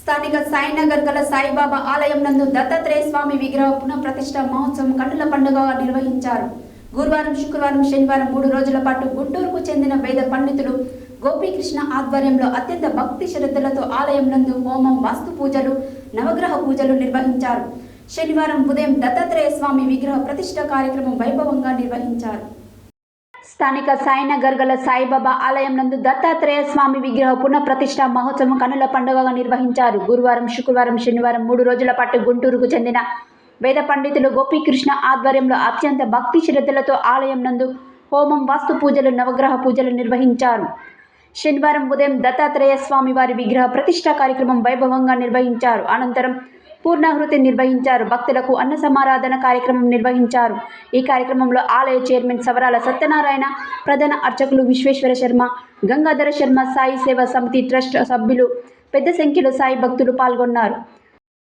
స్థానిక సాయినగర్ గల సాయిబాబా ఆలయం నందు దత్తాత్రేయ స్వామి విగ్రహ పునఃప్రతిష్ఠ మహోత్సవం కన్నుల పండుగగా నిర్వహించారు. గురువారం, శుక్రవారం, శనివారం 3 రోజుల పాటు గుంటూరుకు చెందిన వేద పండితులు గోపీకృష్ణ ఆధ్వర్యంలో అత్యంత భక్తి శ్రద్ధలతో ఆలయం నందు హోమం, వాస్తు పూజలు, నవగ్రహ పూజలు నిర్వహించారు. శనివారం ఉదయం దత్తాత్రేయ స్వామి విగ్రహ ప్రతిష్ఠ కార్యక్రమం వైభవంగా నిర్వహించారు. స్థానిక సాయినగర్ గల సాయిబాబా ఆలయం నందు దత్తాత్రేయ స్వామి విగ్రహ పునఃప్రతిష్ఠ మహోత్సవం కన్నుల పండుగగా నిర్వహించారు. గురువారం, శుక్రవారం, శనివారం 3 రోజుల పాటు గుంటూరుకు చెందిన వేద పండితులు గోపీకృష్ణ ఆధ్వర్యంలో అత్యంత భక్తి శ్రద్ధలతో ఆలయం నందు హోమం, వాస్తు పూజలు, నవగ్రహ పూజలు నిర్వహించారు. శనివారం ఉదయం దత్తాత్రేయ స్వామి వారి విగ్రహ ప్రతిష్ఠ కార్యక్రమం వైభవంగా నిర్వహించారు. అనంతరం పూర్ణాహుతి నిర్వహించారు. భక్తులకు అన్న సమారాధన కార్యక్రమం నిర్వహించారు. ఈ కార్యక్రమంలో ఆలయ చైర్మన్ సవరాల సత్యనారాయణ, ప్రధాన అర్చకులు విశ్వేశ్వర శర్మ, గంగాధర శర్మ, సాయి సేవా సమితి ట్రస్ట్ సభ్యులు పెద్ద సంఖ్యలో సాయి భక్తులు పాల్గొన్నారు.